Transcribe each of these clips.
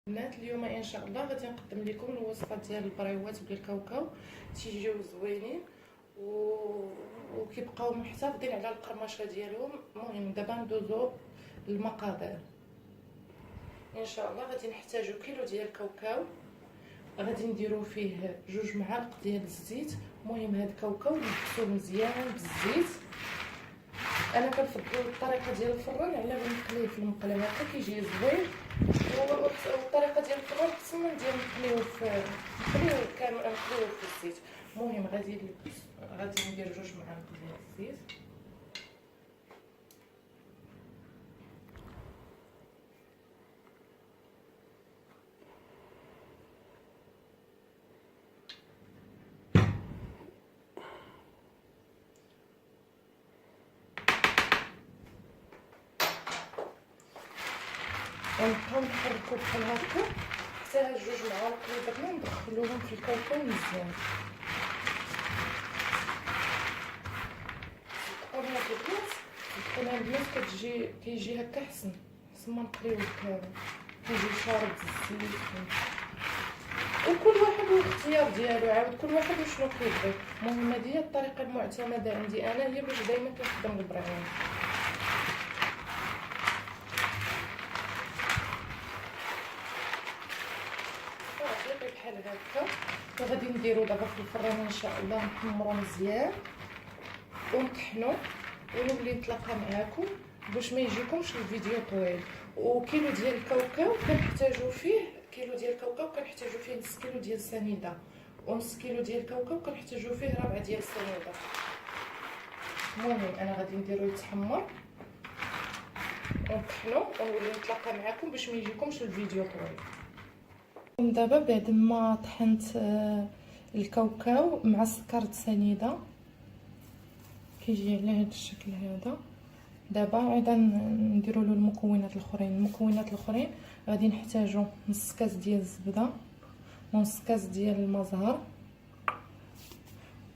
البنات اليوم ان شاء الله غادي نقدم لكم الوصفه ديال البريوات بالكاوكاو. تيجيو زوينين وكيبقاو محافظين على القرمشه ديالهم. المهم دابا ندوزو للمقادير. ان شاء الله غادي نحتاجو كيلو ديال الكاوكاو، غادي نديرو فيه 2 معالق ديال الزيت. المهم هاد الكاوكاو نغسلوه مزيان بالزيت. انا كنفضل الطريقه ديال الفران على ما نقليه في المقله، هكا كيجي زوين. والطريقه ديال الفران خصنا ندير نقليوه في الزيت. المهم غادي ندير 2 معالق ديال الزيت. ونبقاو نحركو بحال هكا حتى هاد 2 معالق اللي درنا ندخلوهم في الكاوكاو مزيان. البنات كيجي هكا حسن ما نقليوه كامل، كيجي شارب الزيت. وكل واحد والاختيار ديالو، عاود كل واحد وشنو كيبغي. المهم هذه هي الطريقه المعتمده عندي انا، هي باش دائما كنخدم البريوان. بحال هكا وغادي نديرو دابا في الفران ان شاء الله، نحمرو مزيان ونطحنو ونولي نتلاقى معاكم باش ما يجيكمش الفيديو طويل. وكيلو ديال الكاوكاو كنحتاجو فيه نص كيلو ديال السنيده، ونص كيلو ديال الكاوكاو كنحتاجو فيه ربع ديال السنيده. المهم انا غادي نديرو يتحمر ونطحنو ونولي نتلاقى معاكم باش ما يجيكمش الفيديو طويل. دابا بعد ما طحنت الكاوكاو مع السكر السنيده كيجي على هذا الشكل هذا. دابا عاده نديروا له المكونات الاخرين. غادي نحتاجو نص كاس ديال الزبده ونص كاس ديال المزهر،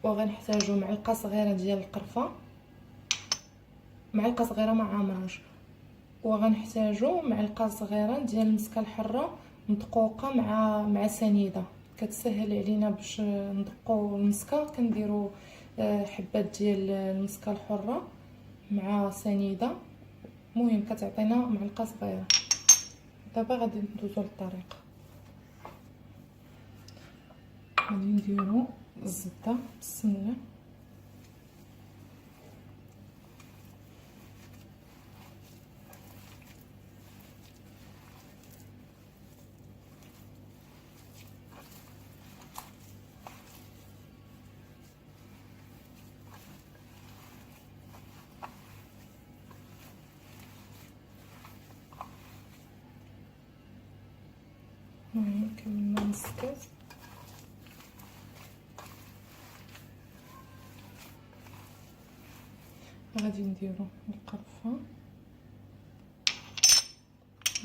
وغنحتاجو معلقه صغيره ديال القرفه، معلقه صغيره ما عامراش، وغنحتاجو معلقه صغيره ديال المسكه الحره مدقوقه مع سنيده. كتسهل علينا باش ندقو المسكه، كنديروا حبات ديال المسكه الحره مع سنيده. المهم كتعطينا معلقه صغيره. دابا غادي ندوزو للطريقه. غادي نديرو الزبده بسم الله، المهم كملنا نص كاس. غادي نديرو القرفه،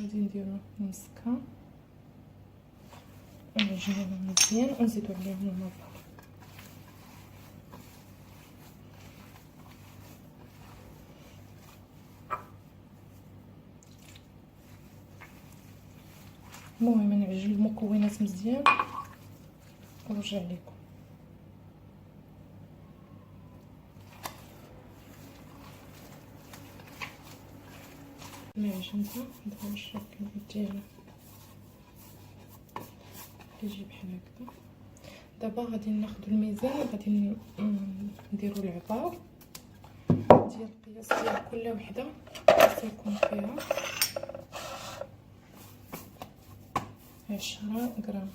غادي نديرو المسكه ونعجنوهم مزيان ونزيدو عليهم المزهر. المهم نعجن المكونات مزيان ونرجع لكم. عجنتها دابا الشكل ديالها كيجي بحال هكذا. دابا غادي ناخذ الميزان وغادي نديرو العبار ديال القياس ديال كل وحده خاص يكون فيها 10 غرام.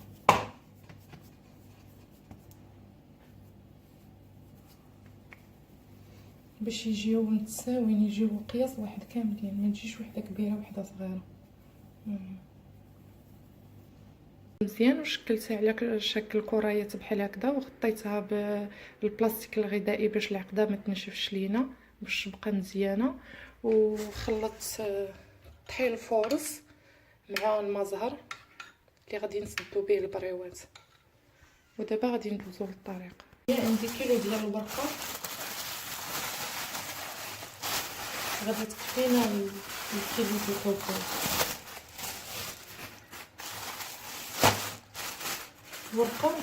باش يجيو متساويين، يجيو قياس واحد كاملين، ما تجيش وحده كبيره وحده صغيره. مزيان وشكلتها على شكل كريات بحال هكذا، وغطيتها بالبلاستيك الغذائي باش العقده ما تنشفش لينا، باش تبقى مزيانه. وخلطت طحين الفورص مع المزهر اللي غادي نسدو به البريوات. ودابا غادي ندوزو للطريقه. عندي كيلو ديال الورقه، غادي تكفينا الكيلو ديال الكاوكاو. الورقه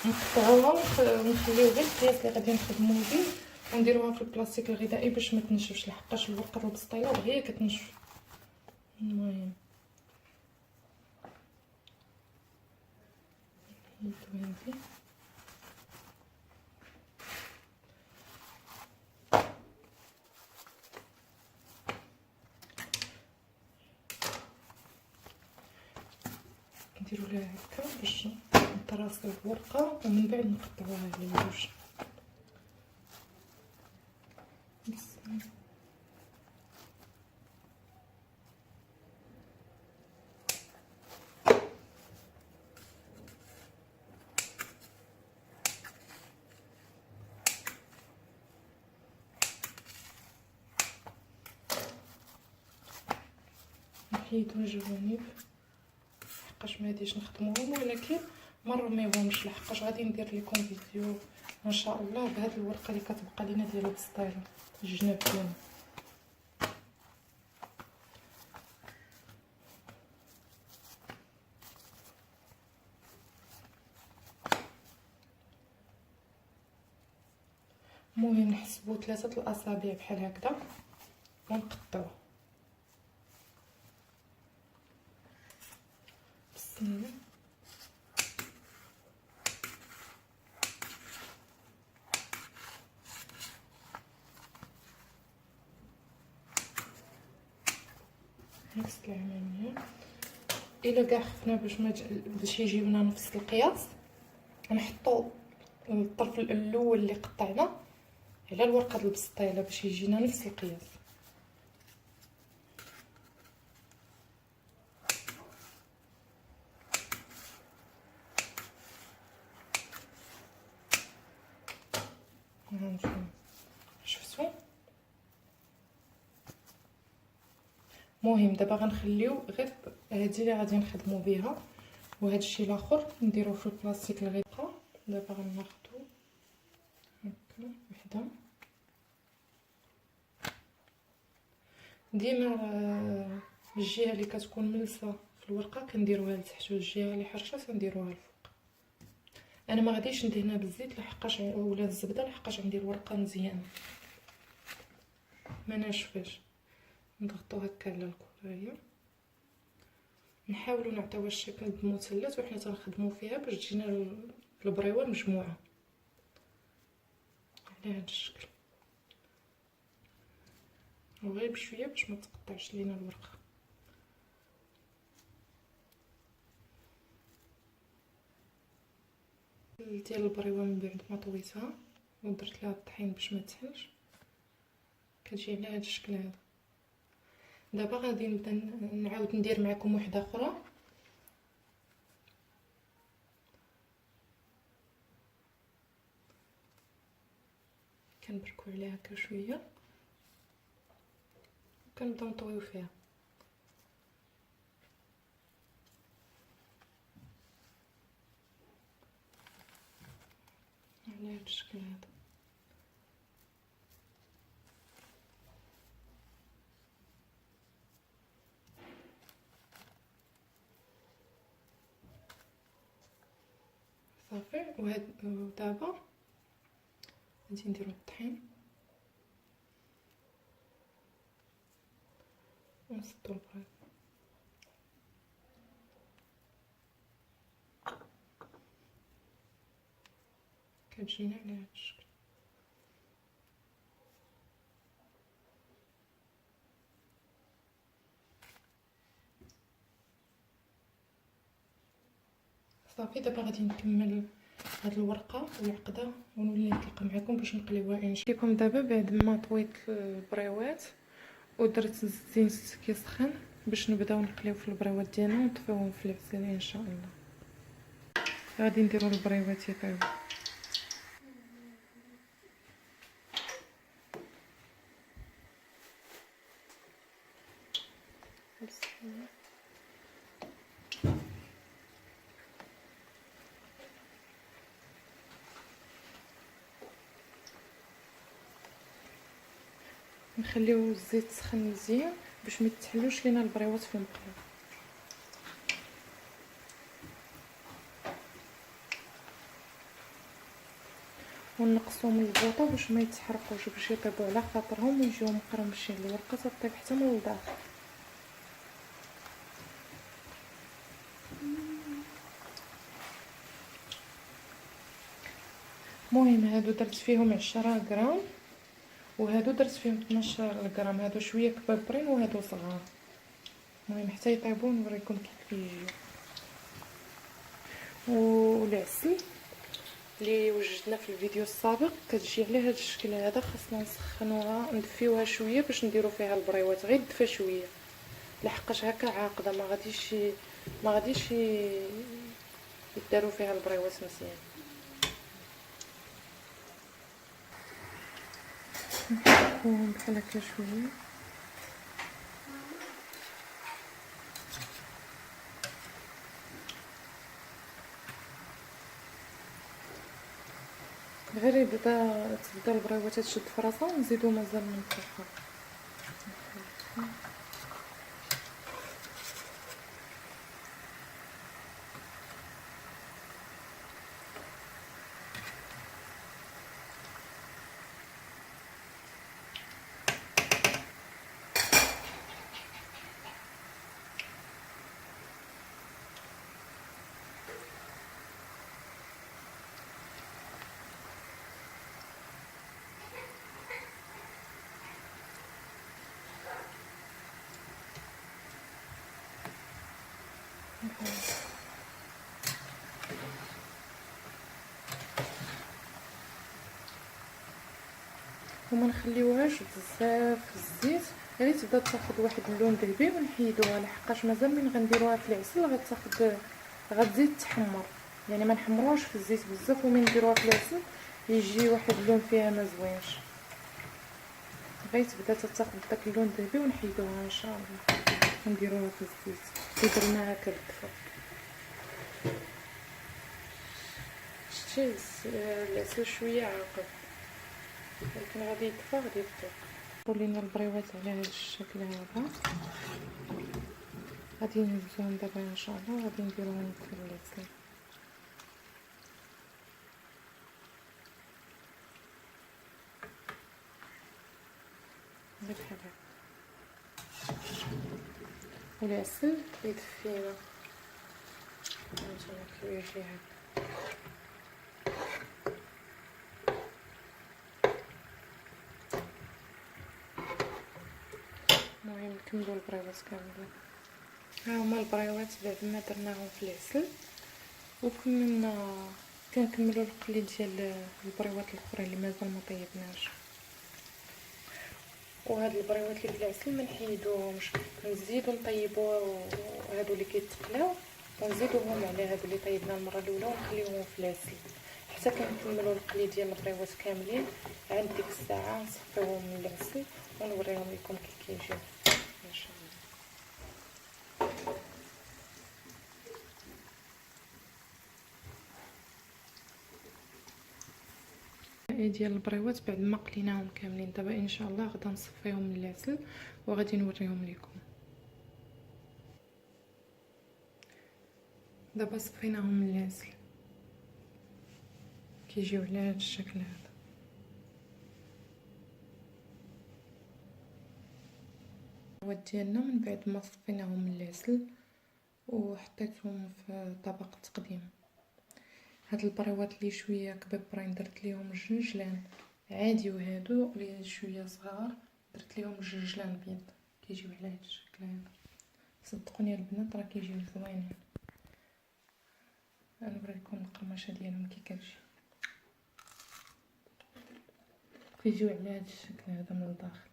نقطعوها ونخليو غير القياس اللي غادي نخدمو به، ونديروها في البلاستيك الغذائي باش ما تنشفش، لحقاش الورقه البسطيله دغيا كتنشف. المهم نحيدو هادي نديرو لها هكا باش نطراسو الورقه، ومن بعد نقطعوها على جوج. نحيدو الجوانب لحقاش ما غاديش نخدموهم، ولكن ما نرميوهمش لحقاش غادي ندير لكم فيديو ان شاء الله بهاد الورقه اللي كتبقى لينا ديال البسطيله الجناب ديالها. المهم نحسبو 3 الاصابع بحال هكذا ونقطعو بالسنه. نفس العمليه. الا كاع خفنا باش يجيونا نفس القياس، نحطو الطرف الاول اللي قطعنا على الورقه البسطيله باش يجينا نفس القياس. شفتوا؟ المهم دابا غنخليو غير هادي اللي غادي نخدمو بها، وهذا الشيء الاخر نديروه في البلاستيك الغطاء. دابا غناخدو هكا وحده. ديما الجهه اللي كتكون ملسه في الورقه كنديروها لتحت، والجهه اللي حرشه كنديروها الفوق. انا ما غاديش ندهنها بالزيت لحقاش ولا الزبده لحقاش عندي الورقه مزيانه ما ناشفاش. نضغطو هكا على الكرايه، نحاولوا نعطيوها الشكل مثلث وحنا تنخدموا فيها باش تجينا البريوه مجموعه على هذا الشكل، وغير بشويه باش ما تقطعش لينا الورقه. ديال البريوه من بعد ما طويتها ودرت لها الطحين باش ما تحنش كتجي على هذا الشكل هذا. دابا غادي نبدا نعاود ندير معكم وحده اخرى. كنبركو عليها هكا شويه وكنبداو نطويو فيها على هذا الشكل هذا. صافي. ودابا غادي نديرو الطحين ونسدو البيض. كتجينا على هذا الشكل. صافي. دابا غادي نكمل هاد الورقه والعقده ونولي نتلاقى معكم باش نقليوها ان شاء الله. لكم دابا بعد ما طويت البريوات ودرت الزيت كيسخن باش نبداو نقليو في البريوات ديالنا ونطفيوهم في العسل ان شاء الله. غادي نديرو البريوات يطيبوا. نخليو الزيت سخن مزيان باش ما يتحلوش لينا البريوات في المقله. ونقصوا من البوطه باش ما يتحرقوش، باش يطيبوا على خاطرهم ويجيو مقرمشين. الورقه تطيب حتى من الداخل. المهم هادو درت فيهم 10 غرام وهادو درت فيهم 12 غرام. هادو شويه كبابرين وهادو صغار. المهم حتى يطيبوا نوريكم كيف يجيو. والعسل اللي وجدنا في الفيديو السابق كتجي على هذا الشكل هذا. خاصنا نسخنوها ندفيوها شويه باش نديرو فيها البريوات، غير دفا شويه لحقاش هكا عاقده ما غاديش يداروا فيها البريوات مزيان. نحطوهم بحال هكا شويه. غير تبدا البريوات تشد في راسها ونزيدو مازال من الفوق. وما نخليوهاش بزاف في الزيت، غير تبدا تاخذ واحد اللون ذهبي ونحيدوها لحقاش مازال من غنديروها في العسل غتزيد تحمر. يعني ما نحمروهاش في الزيت بزاف، ومن نديروها في العسل يجي واحد اللون فيها ما زوينش. غير تبدا تاخذ داك اللون الذهبي ونحيدوها ان شاء الله ونديروها في الزيت كي درنا هكا بالدفا. شتي العسل شويه عاقب ولكن غادي يطفى غادي يطيب. ولينا البريوات على هذا الشكل هذا. غادي نهزوهم دابا ان شاء الله وغادي نديروهم في العسل. بحال هكا. والعسل كيدفينا هانتوما كيوري فيها. المهم نكملوا البريوات كاملين. ها هما البريوات بعد ما درناهم في العسل كنكملوا القليد ديال البريوات الاخرين اللي مازال ما طيبناش. وهاد البريوات اللي في العسل ما نحيدوهمش، نزيدو نطيبوا هادو اللي كيتقلاو ونزيدوهم على هادو اللي طيبنا المره الاولى ونخليوهم في العسل حتى كنكملوا القليد ديال البريوات كاملين. عند ديك الساعه نصفيوهم من العسل ونوريهم لكم كيف كيجيو ان شاء الله. ديال البريوات بعد ما قليناهم كاملين دابا ان شاء الله غدا نصفيهم من العسل وغادي نوريهم لكم. دابا صفيناهم من العسل كيجيو على هذا الشكل هذا. البريوات ديالنا من بعد ما صفيناهم من العسل وحطيتهم في طبق تقديم. هاد البريوات اللي شويه كبابرين درت ليهم جنجلان عادي، وهادو اللي شويه صغار درت ليهم جنجلان بيض كيجيو على هاد الشكل هذا. صدقوني البنات راه كيجيو زوينين. غنوريكم القرمشه ديالهم كي كتجي. كيجيو على هاد الشكل هذا من الداخل.